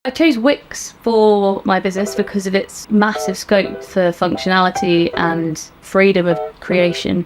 I chose Wix for my business because of its massive scope for functionality and freedom of creation.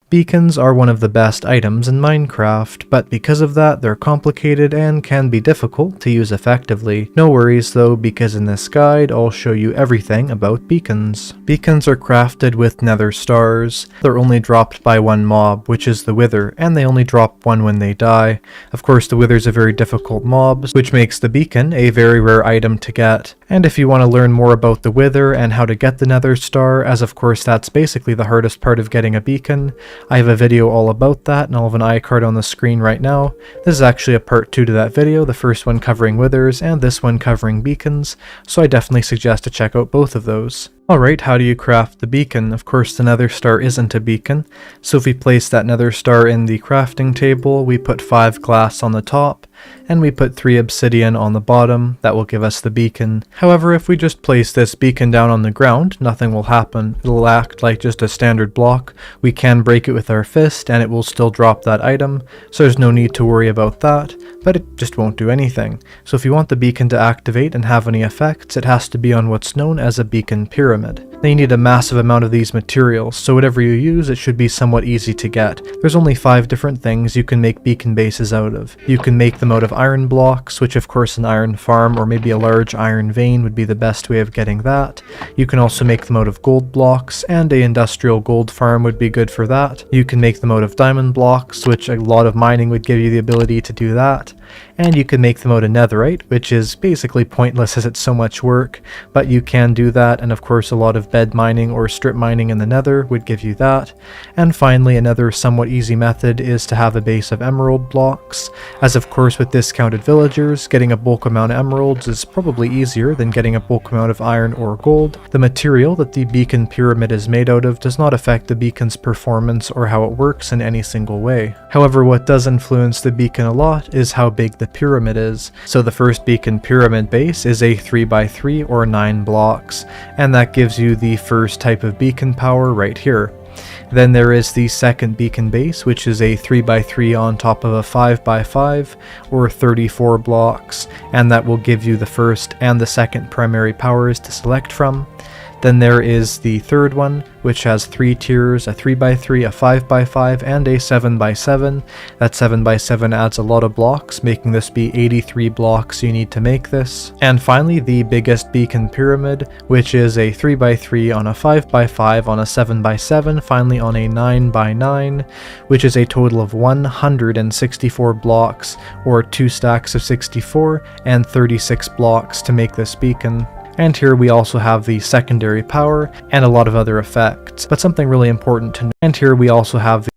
Beacons are one of the best items in Minecraft, but because of that, they're complicated and can be difficult to use effectively. No worries though, because in this guide, I'll show you everything about beacons. Beacons are crafted with nether stars. They're only dropped by one mob, which is the Wither, and they only drop one when they die. Of course, the Wither's a very difficult mob, which makes the beacon a very rare item to get. And if you want to learn more about the Wither and how to get the nether star, as of course that's basically the hardest part of getting a beacon, I have a video all about that, and I'll have an iCard on the screen right now. This is actually a part 2 to that video, the first one covering withers and this one covering beacons, so I definitely suggest to check out both of those. Alright, how do you craft the beacon? Of course the nether star isn't a beacon, so if we place that nether star in the crafting table, we put 5 glass on the top, and we put 3 obsidian on the bottom. That will give us the beacon. However, if we just place this beacon down on the ground, nothing will happen. It'll act like just a standard block. We can break it with our fist and it will still drop that item, so there's no need to worry about that, but it just won't do anything. So if you want the beacon to activate and have any effects, it has to be on what's known as a beacon pyramid. Then you need a massive amount of these materials, so whatever you use, it should be somewhat easy to get. There's only 5 different things you can make beacon bases out of. You can make them out of iron blocks, which of course an iron farm or maybe a large iron vein would be the best way of getting that. You can also make them out of gold blocks, and a industrial gold farm would be good for that. You can make them out of diamond blocks, which a lot of mining would give you the ability to do that. And you can make them out of netherite, which is basically pointless as it's so much work, but you can do that, and of course a lot of bed mining or strip mining in the nether would give you that. And finally, another somewhat easy method is to have a base of emerald blocks, as of course with discounted villagers, getting a bulk amount of emeralds is probably easier than getting a bulk amount of iron or gold. The material that the beacon pyramid is made out of does not affect the beacon's performance or how it works in any single way. However, what does influence the beacon a lot is how big the pyramid is. So the first beacon pyramid base is a 3x3 or 9 blocks, and that gives you the first type of beacon power right here. Then there is the second beacon base, which is a 3x3 on top of a 5x5 or 34 blocks, and that will give you the first and the second primary powers to select from. Then there is the third one, which has 3 tiers, a 3x3, a 5x5, and a 7x7. That 7x7 adds a lot of blocks, making this be 83 blocks you need to make this. And finally, the biggest beacon pyramid, which is a 3x3 on a 5x5 on a 7x7, finally on a 9x9, which is a total of 164 blocks, or 2 stacks of 64, and 36 blocks to make this beacon. And here we also have the secondary power and a lot of other effects. But something really important to know. And here we also have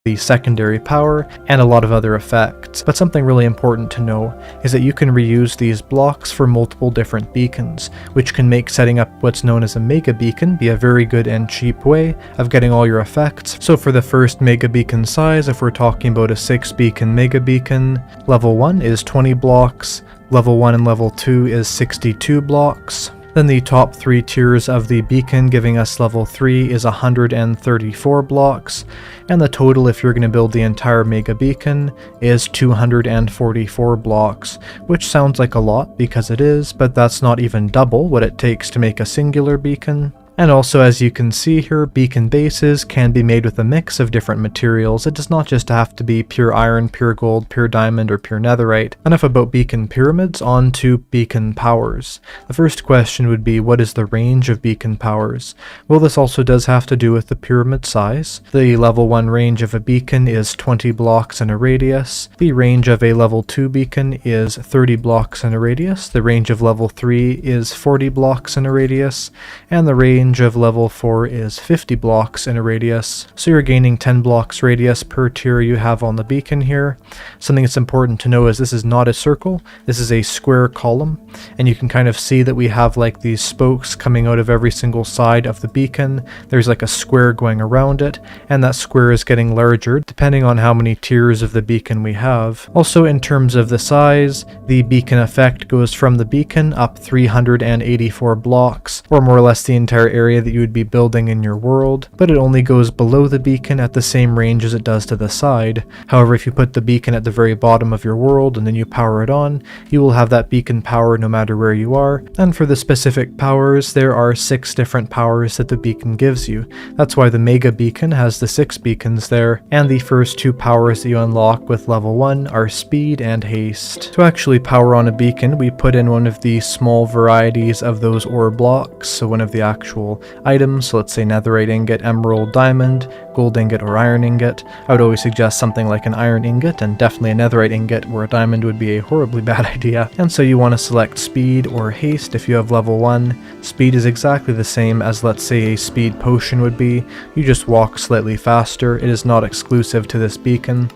the secondary power and a lot of other effects. But something really important to know is that you can reuse these blocks for multiple different beacons, which can make setting up what's known as a mega beacon be a very good and cheap way of getting all your effects. So for the first mega beacon size, if we're talking about a 6 beacon mega beacon, level 1 is 20 blocks, level 1 and level 2 is 62 blocks. Then the top 3 tiers of the beacon giving us level 3 is 134 blocks, and the total if you're going to build the entire mega beacon is 244 blocks, which sounds like a lot because it is, but that's not even double what it takes to make a singular beacon. And also, as you can see here, beacon bases can be made with a mix of different materials. It does not just have to be pure iron, pure gold, pure diamond, or pure netherite. Enough about beacon pyramids, on to beacon powers. The first question would be, what is the range of beacon powers? Well, this also does have to do with the pyramid size. The level 1 range of a beacon is 20 blocks in a radius. The range of a level 2 beacon is 30 blocks in a radius. The range of level 3 is 40 blocks in a radius. And the range of level 4 is 50 blocks in a radius. So you're gaining 10 blocks radius per tier you have on the beacon here. Something that's important to know is this is not a circle, this is a square column, and you can kind of see that we have like these spokes coming out of every single side of the beacon. There's like a square going around it, and that square is getting larger depending on how many tiers of the beacon we have. Also, in terms of the size, the beacon effect goes from the beacon up 384 blocks, or more or less the entire area that you would be building in your world, but it only goes below the beacon at the same range as it does to the side. However, if you put the beacon at the very bottom of your world and then you power it on, you will have that beacon power no matter where you are. And for the specific powers, there are 6 different powers that the beacon gives you. That's why the mega beacon has the 6 beacons there, and the first 2 powers that you unlock with level 1 are speed and haste. To actually power on a beacon, we put in one of the small varieties of those ore blocks, so one of the actual items, so let's say netherite ingot, emerald, diamond, gold ingot, or iron ingot. I would always suggest something like an iron ingot, and definitely a netherite ingot, where a diamond would be a horribly bad idea. And so you want to select speed or haste if you have level 1. Speed is exactly the same as, let's say, a speed potion would be. You just walk slightly faster. It is not exclusive to this beacon.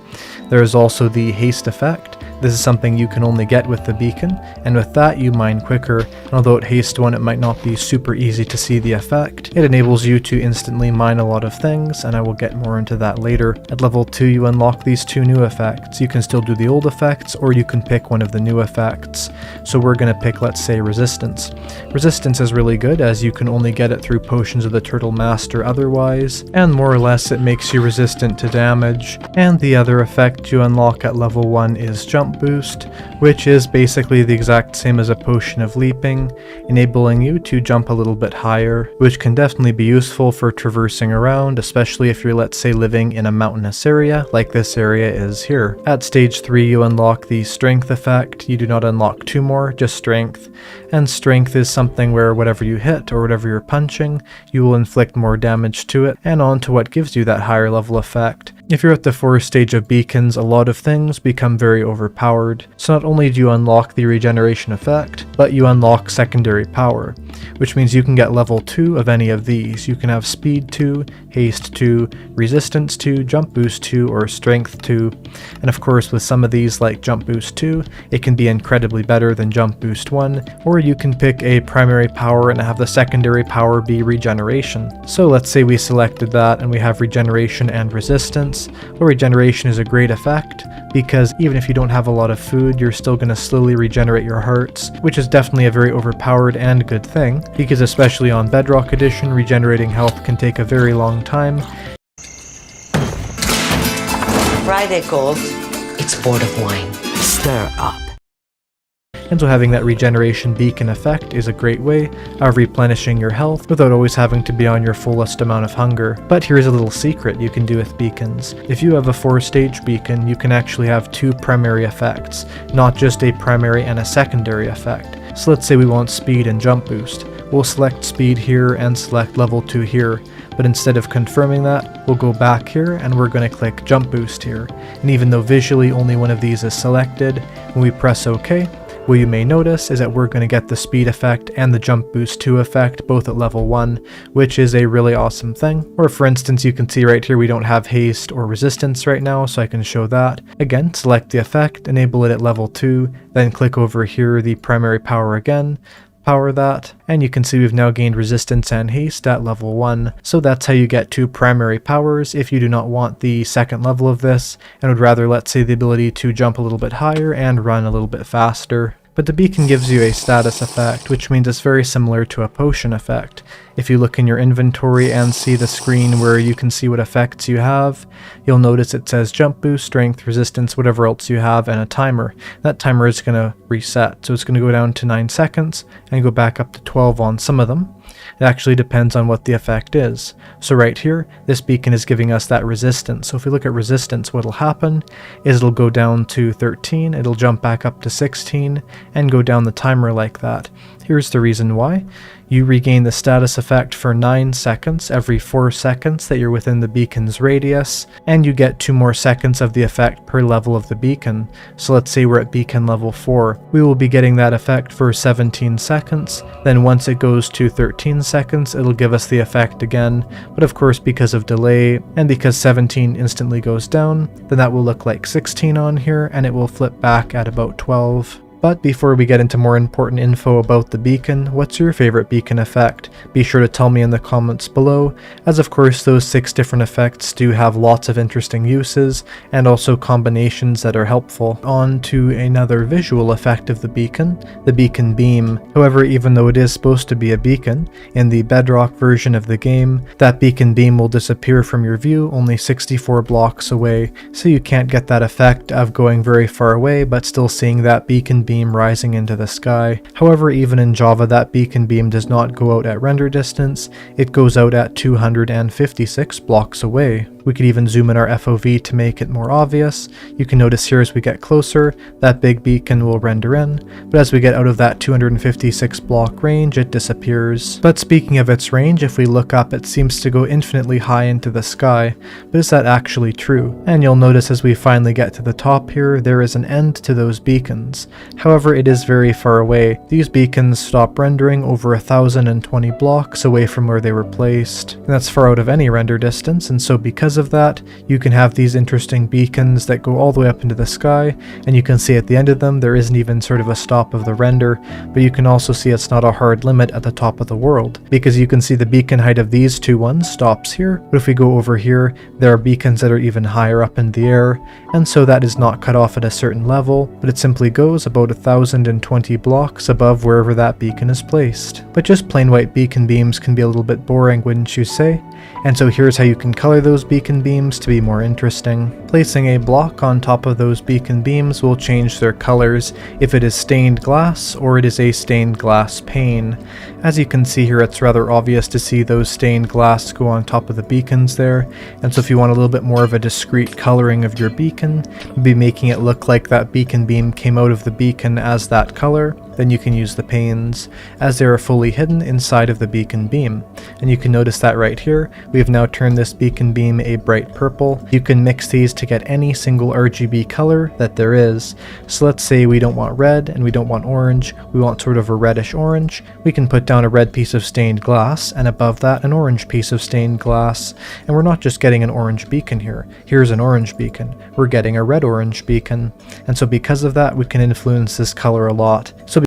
There is also the haste effect. This is something you can only get with the beacon, and with that you mine quicker, and although at haste 1 it might not be super easy to see the effect, it enables you to instantly mine a lot of things, and I will get more into that later. At level 2 you unlock these 2 new effects. You can still do the old effects, or you can pick one of the new effects. So we're going to pick, let's say, resistance. Resistance is really good, as you can only get it through potions of the Turtle Master otherwise, and more or less it makes you resistant to damage. And the other effect you unlock at level 1 is jump jump boost, which is basically the exact same as a potion of leaping, enabling you to jump a little bit higher, which can definitely be useful for traversing around, especially if you're, let's say, living in a mountainous area like this area is here. At stage 3 you unlock the strength effect. You do not unlock 2 more, just strength, and strength is something where whatever you hit or whatever you're punching, you will inflict more damage to it, and on to what gives you that higher level effect. If you're at the 4th stage of beacons, a lot of things become very overpowered, so not only do you unlock the regeneration effect, but you unlock secondary power, which means you can get level 2 of any of these. You can have speed 2, haste 2, resistance 2, jump boost 2, or strength 2, and of course with some of these like jump boost 2, it can be incredibly better than jump boost 1, or you can pick a primary power and have the secondary power be regeneration. So let's say we selected that and we have regeneration and resistance. Well, regeneration is a great effect because even if you don't have a lot of food, you're still going to slowly regenerate your hearts, which is definitely a very overpowered and good thing, because especially on Bedrock Edition, regenerating health can take a very long time. Friday calls. It's board of wine. Stir up. And so having that regeneration beacon effect is a great way of replenishing your health without always having to be on your fullest amount of hunger. But here's a little secret you can do with beacons. If you have a 4-stage beacon, you can actually have 2 primary effects, not just a primary and a secondary effect. So let's say we want speed and jump boost. We'll select speed here and select level 2 here, but instead of confirming that, we'll go back here and we're going to click jump boost here. And even though visually only one of these is selected, when we press OK, what you may notice is that we're going to get the speed effect and the jump boost 2 effect both at level 1, which is a really awesome thing. Or for instance, you can see right here we don't have haste or resistance right now, so I can show that. Again, select the effect, enable it at level 2, then click over here the primary power again, power that, and you can see we've now gained resistance and haste at level 1. So that's how you get 2 primary powers if you do not want the second level of this and would rather, let's say, the ability to jump a little bit higher and run a little bit faster. But the beacon gives you a status effect, which means it's very similar to a potion effect. If you look in your inventory and see the screen where you can see what effects you have, you'll notice it says jump boost, strength, resistance, whatever else you have, and a timer. That timer is going to reset, so it's going to go down to 9 seconds and go back up to 12 on some of them. It actually depends on what the effect is. So right here, this beacon is giving us that resistance. So if we look at resistance, what'll happen is it'll go down to 13, it'll jump back up to 16, and go down the timer like that. Here's the reason why. You regain the status effect for 9 seconds every 4 seconds that you're within the beacon's radius, and you get 2 more seconds of the effect per level of the beacon. So let's say we're at beacon level 4. We will be getting that effect for 17 seconds, then once it goes to 13 seconds, it'll give us the effect again, but of course because of delay, and because 17 instantly goes down, then that will look like 16 on here, and it will flip back at about 12. But before we get into more important info about the beacon, what's your favorite beacon effect? Be sure to tell me in the comments below, as of course those 6 different effects do have lots of interesting uses, and also combinations that are helpful. On to another visual effect of the beacon beam. However, even though it is supposed to be a beacon, in the Bedrock version of the game, that beacon beam will disappear from your view only 64 blocks away, so you can't get that effect of going very far away but still seeing that beacon beam rising into the sky. However, even in Java, that beacon beam does not go out at render distance, it goes out at 256 blocks away. We could even zoom in our FOV to make it more obvious. You can notice here as we get closer, that big beacon will render in, but as we get out of that 256 block range, it disappears. But speaking of its range, if we look up, it seems to go infinitely high into the sky. But is that actually true? And you'll notice as we finally get to the top here, there is an end to those beacons. However, it is very far away. These beacons stop rendering over 1,020 blocks away from where they were placed. And that's far out of any render distance, and so because of that, you can have these interesting beacons that go all the way up into the sky, and you can see at the end of them there isn't even sort of a stop of the render, but you can also see it's not a hard limit at the top of the world, because you can see the beacon height of these 2 ones stops here, but if we go over here, there are beacons that are even higher up in the air, and so that is not cut off at a certain level, but it simply goes about 1,020 blocks above wherever that beacon is placed. But just plain white beacon beams can be a little bit boring, wouldn't you say? And so here's how you can color those beacon beams to be more interesting. Placing a block on top of those beacon beams will change their colors if it is stained glass or it is a stained glass pane. As you can see here, it's rather obvious to see those stained glass go on top of the beacons there, and so if you want a little bit more of a discrete coloring of your beacon, you'll be making it look like that beacon beam came out of the beacon as that color, then you can use the panes, as they are fully hidden inside of the beacon beam. And you can notice that right here, we have now turned this beacon beam a bright purple. You can mix these to get any single RGB color that there is. So let's say we don't want red and we don't want orange, we want sort of a reddish orange. We can put down a red piece of stained glass, and above that an orange piece of stained glass. And we're not just getting an orange beacon here. Here's an orange beacon. We're getting a red-orange beacon. And so because of that, we can influence this color a lot. So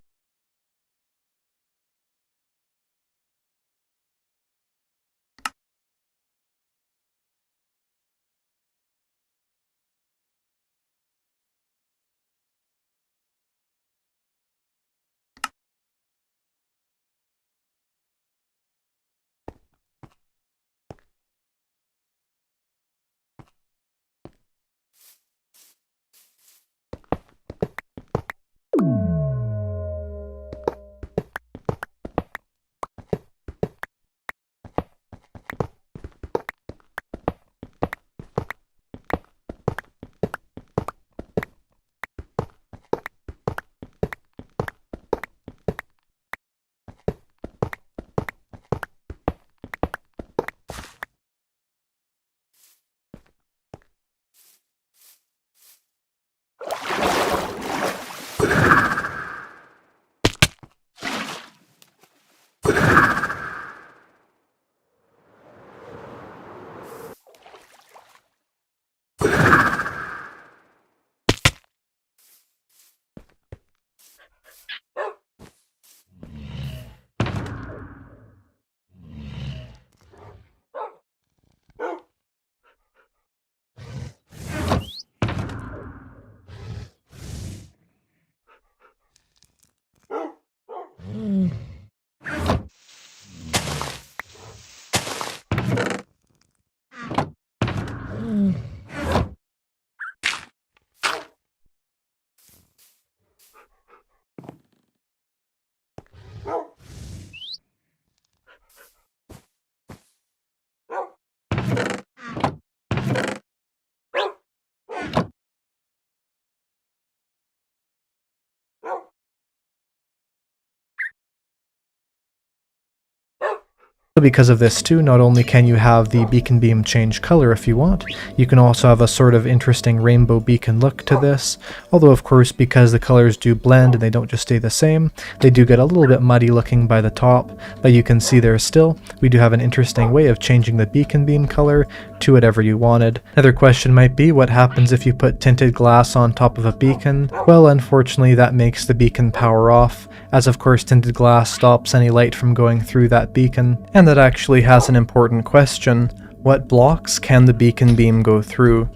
because of this too, not only can you have the beacon beam change color if you want, you can also have a sort of interesting rainbow beacon look to this, although of course because the colors do blend and they don't just stay the same, they do get a little bit muddy looking by the top, but you can see there still, we do have an interesting way of changing the beacon beam color to whatever you wanted. Another question might be, what happens if you put tinted glass on top of a beacon? Well, unfortunately that makes the beacon power off, as of course tinted glass stops any light from going through that beacon. And that actually has an important question. What blocks can the beacon beam go through?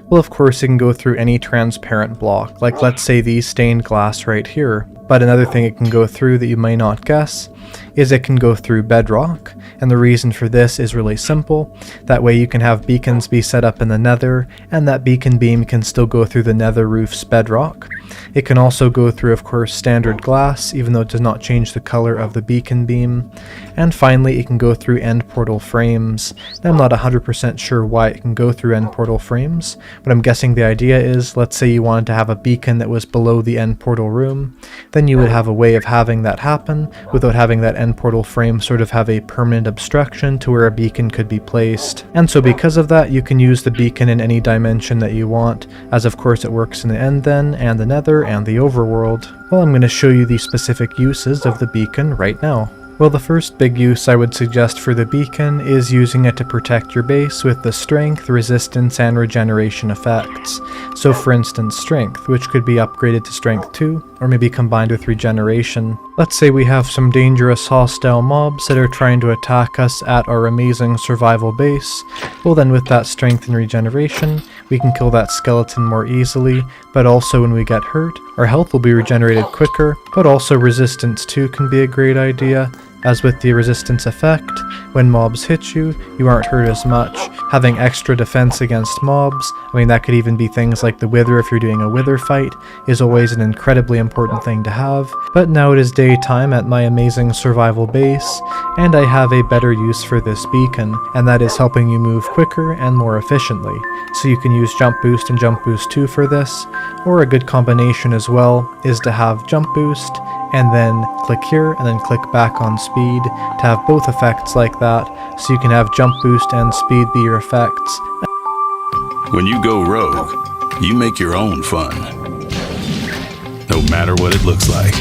Well, of course it can go through any transparent block, like let's say these stained glass right here. But another thing it can go through that you might not guess is it can go through bedrock, and the reason for this is really simple. That way you can have beacons be set up in the nether, and that beacon beam can still go through the nether roof's bedrock. It can also go through, of course, standard glass, even though it does not change the color of the beacon beam. And finally, it can go through end portal frames. Now, I'm not 100% sure why it can go through end portal frames, but I'm guessing the idea is, let's say you wanted to have a beacon that was below the end portal room, then you would have a way of having that happen without having that end portal frame sort of have a permanent obstruction to where a beacon could be placed. And so because of that, you can use the beacon in any dimension that you want, as of course it works in the end then, and the nether, and the overworld. Well, I'm going to show you the specific uses of the beacon right now. Well, the first big use I would suggest for the beacon is using it to protect your base with the strength, resistance, and regeneration effects. So for instance, strength, which could be upgraded to strength 2, or maybe combined with regeneration. Let's say we have some dangerous hostile mobs that are trying to attack us at our amazing survival base. Well then with that strength and regeneration, we can kill that skeleton more easily, but also when we get hurt, our health will be regenerated quicker, but also resistance 2 can be a great idea. As with the resistance effect, when mobs hit you, you aren't hurt as much, Having extra defense against mobs, I mean that could even be things like the wither if you're doing a wither fight, is always an incredibly important thing to have. But now it is daytime at my amazing survival base, and I have a better use for this beacon, and that is helping you move quicker and more efficiently. So you can use jump boost and jump boost 2 for this, or a good combination as well is to have jump boost and then click here and then click back on speed to have both effects like that, so you can have jump boost and speed be your effects. When you go rogue, you make your own fun, no matter what it looks like.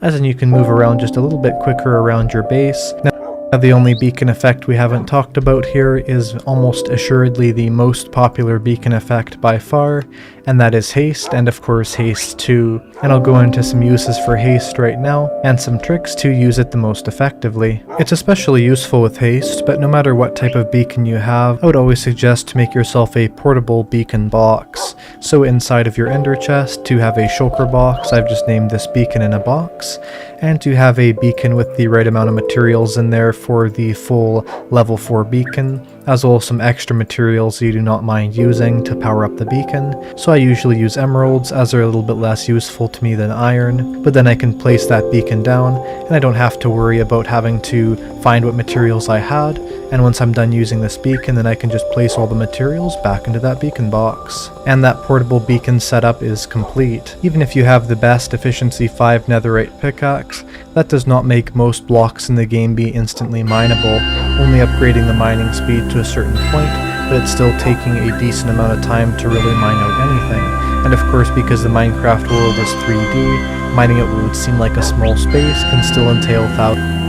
As in you can move around just a little bit quicker around your base. Now the only beacon effect we haven't talked about here is almost assuredly the most popular beacon effect by far, and that is haste, and of course haste 2. And I'll go into some uses for haste right now, and some tricks to use it the most effectively. It's especially useful with haste, but no matter what type of beacon you have, I would always suggest to make yourself a portable beacon box. So inside of your ender chest, to have a shulker box, I've just named this beacon in a box, and to have a beacon with the right amount of materials in there for the full level 4 beacon, as well as some extra materials you do not mind using to power up the beacon. So I usually use emeralds, as they're a little bit less useful to me than iron, but then I can place that beacon down, and I don't have to worry about having to find what materials I had, and once I'm done using this beacon, then I can just place all the materials back into that beacon box. And that portable beacon setup is complete. Even if you have the best efficiency 5 netherite pickaxe, that does not make most blocks in the game be instantly mineable, only upgrading the mining speed to a certain point, but it's still taking a decent amount of time to really mine out anything. And of course, because the Minecraft world is 3D, mining out what would seem like a small space can still entail thousands.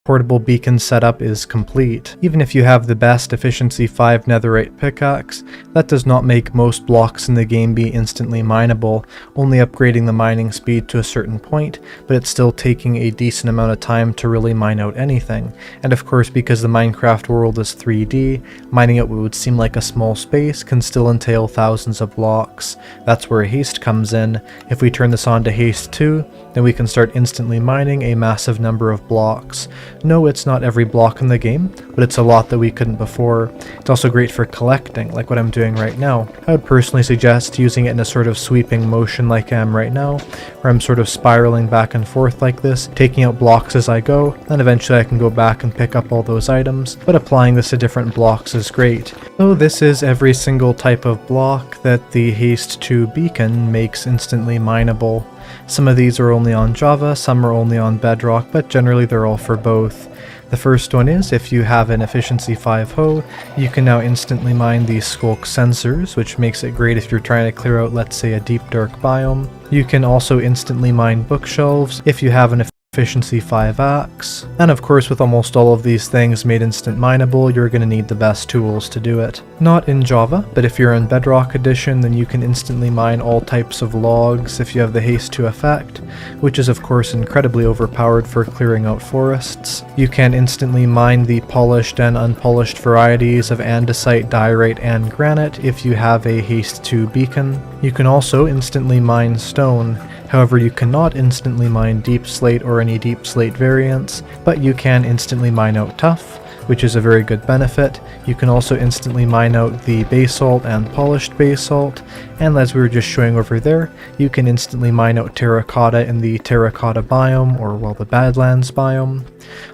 Portable beacon setup is complete. Even if you have the best efficiency 5 netherite pickaxe, that does not make most blocks in the game be instantly mineable, only upgrading the mining speed to a certain point, but it's still taking a decent amount of time to really mine out anything. And of course, because the Minecraft world is 3D, mining out what would seem like a small space can still entail thousands of blocks. That's where haste comes in. If we turn this on to haste 2, then we can start instantly mining a massive number of blocks. No, it's not every block in the game, but it's a lot that we couldn't before. It's also great for collecting, like what I'm doing right now. I would personally suggest using it in a sort of sweeping motion like I am right now, where I'm sort of spiraling back and forth like this, taking out blocks as I go, then eventually I can go back and pick up all those items, but applying this to different blocks is great. So this is every single type of block that the Haste 2 beacon makes instantly mineable. Some of these are only on Java, some are only on Bedrock, but generally they're all for both. The first one is, if you have an efficiency 5 hoe, you can now instantly mine the skulk sensors, which makes it great if you're trying to clear out, let's say, a deep dark biome. You can also instantly mine bookshelves if you have an efficiency 5 axe. And of course, with almost all of these things made instant mineable, you're going to need the best tools to do it. Not in Java, but if you're in Bedrock Edition, then you can instantly mine all types of logs if you have the Haste 2 effect, which is of course incredibly overpowered for clearing out forests. You can instantly mine the polished and unpolished varieties of andesite, diorite, and granite if you have a Haste 2 beacon. You can also instantly mine stone. However, you cannot instantly mine deep slate or any deep slate variants, but you can instantly mine out tuff, which is a very good benefit. You can also instantly mine out the basalt and polished basalt, and as we were just showing over there, you can instantly mine out terracotta in the terracotta biome, or well, the Badlands biome.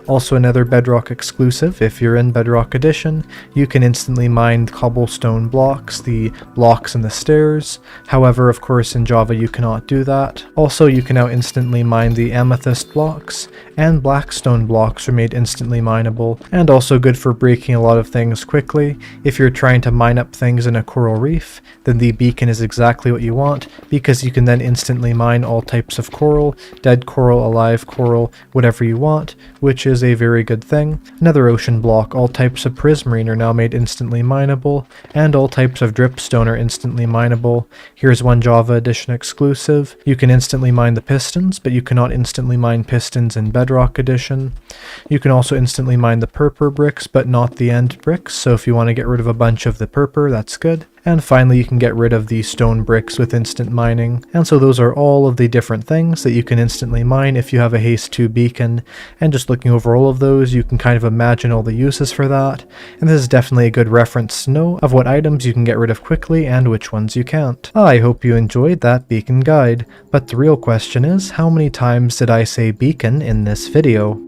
Also another Bedrock exclusive, if you're in Bedrock Edition, you can instantly mine cobblestone blocks, the blocks in the stairs. However, of course in Java you cannot do that. Also, you can now instantly mine the amethyst blocks, and blackstone blocks are made instantly mineable, and also good for breaking a lot of things quickly. If you're trying to mine up things in a coral reef, then the beacon is exactly what you want, because you can then instantly mine all types of coral, dead coral, alive coral, whatever you want, which is a very good thing. Nether Ocean block, all types of prismarine are now made instantly mineable, and all types of dripstone are instantly mineable. Here's one Java Edition exclusive. You can instantly mine the pistons, but you cannot instantly mine pistons in Bedrock Edition. You can also instantly mine the purpur bricks, but not the end bricks, so if you want to get rid of a bunch of the purpur, that's good. And finally, you can get rid of the stone bricks with instant mining. And so those are all of the different things that you can instantly mine if you have a Haste 2 beacon. And just looking over all of those, you can kind of imagine all the uses for that. And this is definitely a good reference to know of what items you can get rid of quickly and which ones you can't. I hope you enjoyed that beacon guide, but the real question is, how many times did I say beacon in this video?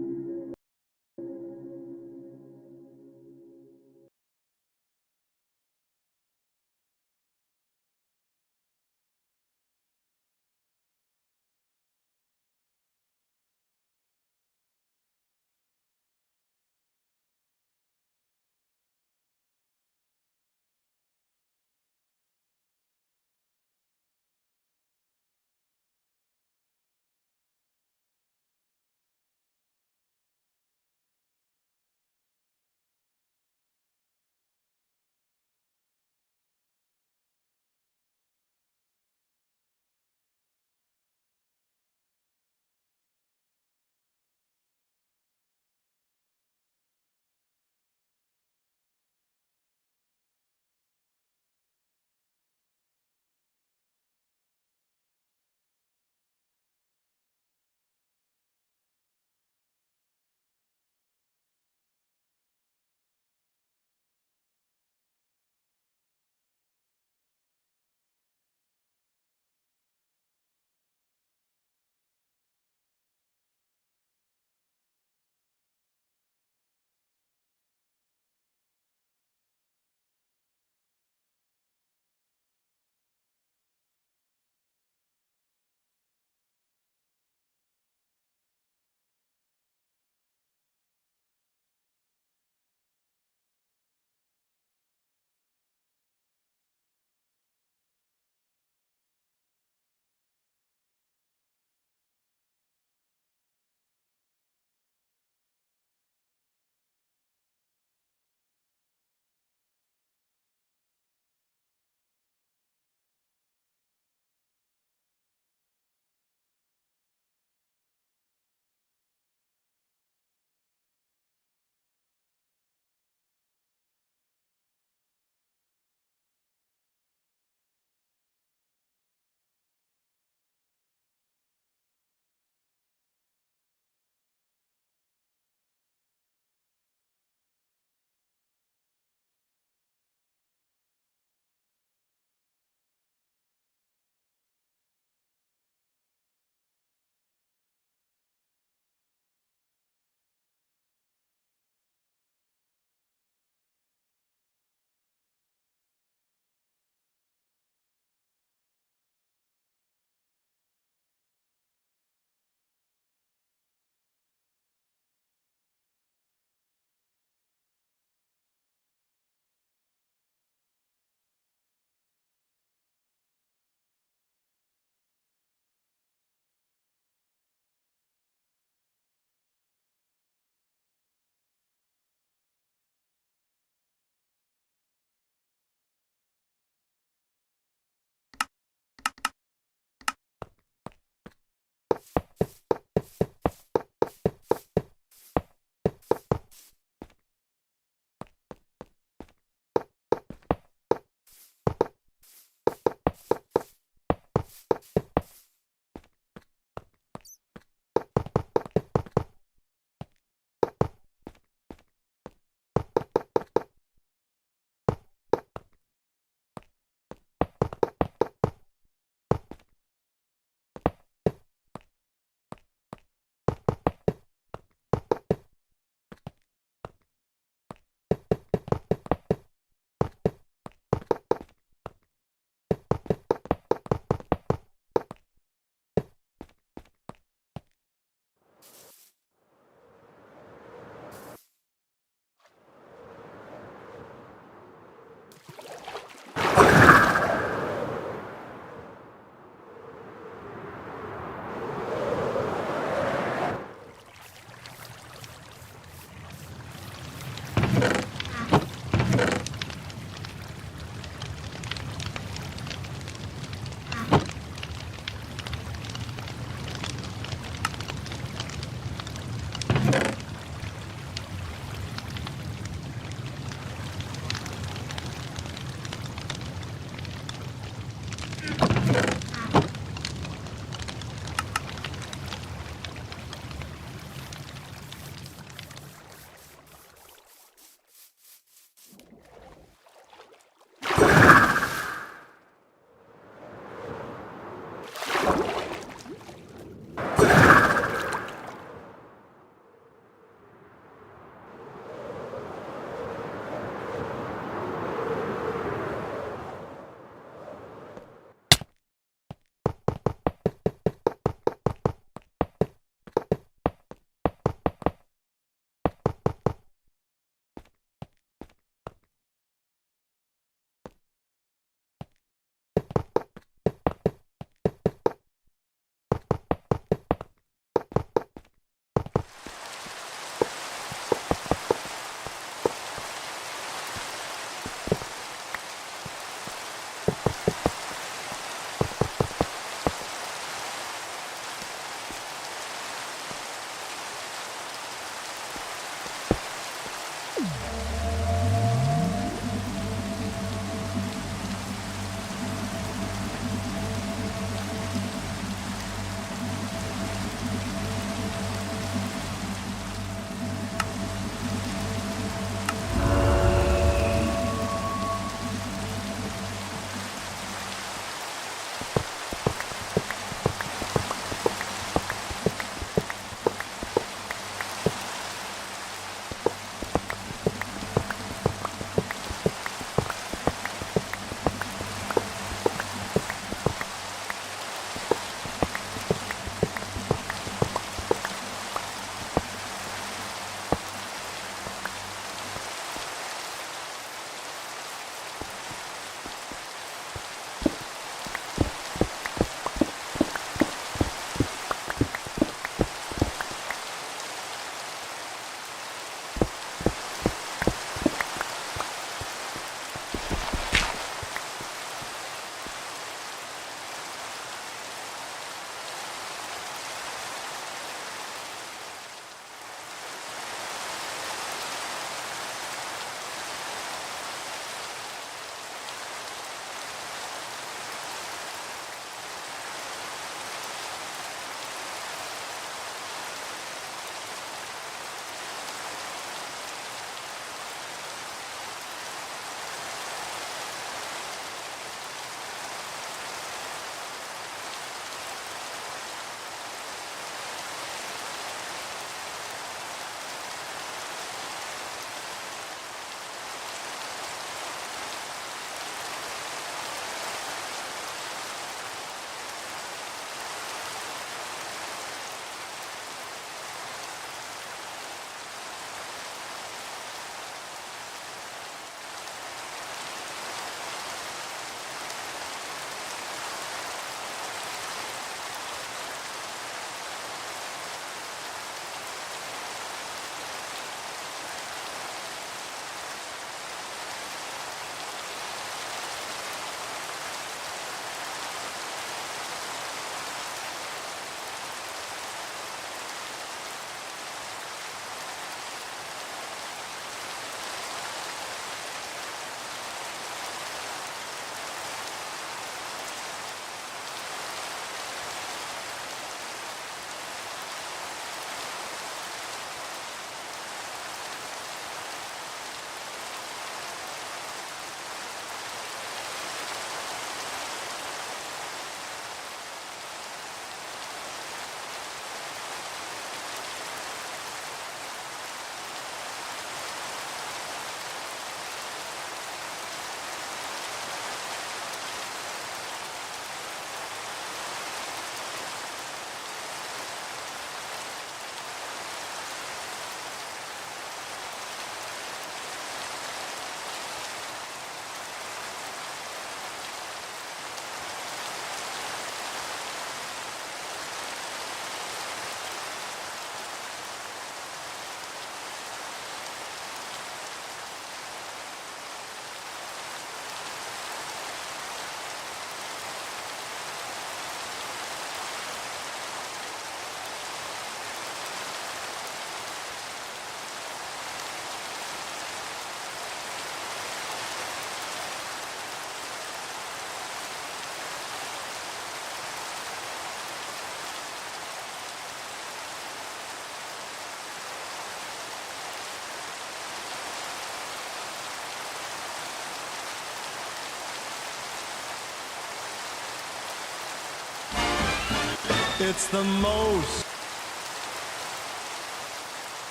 It's the most.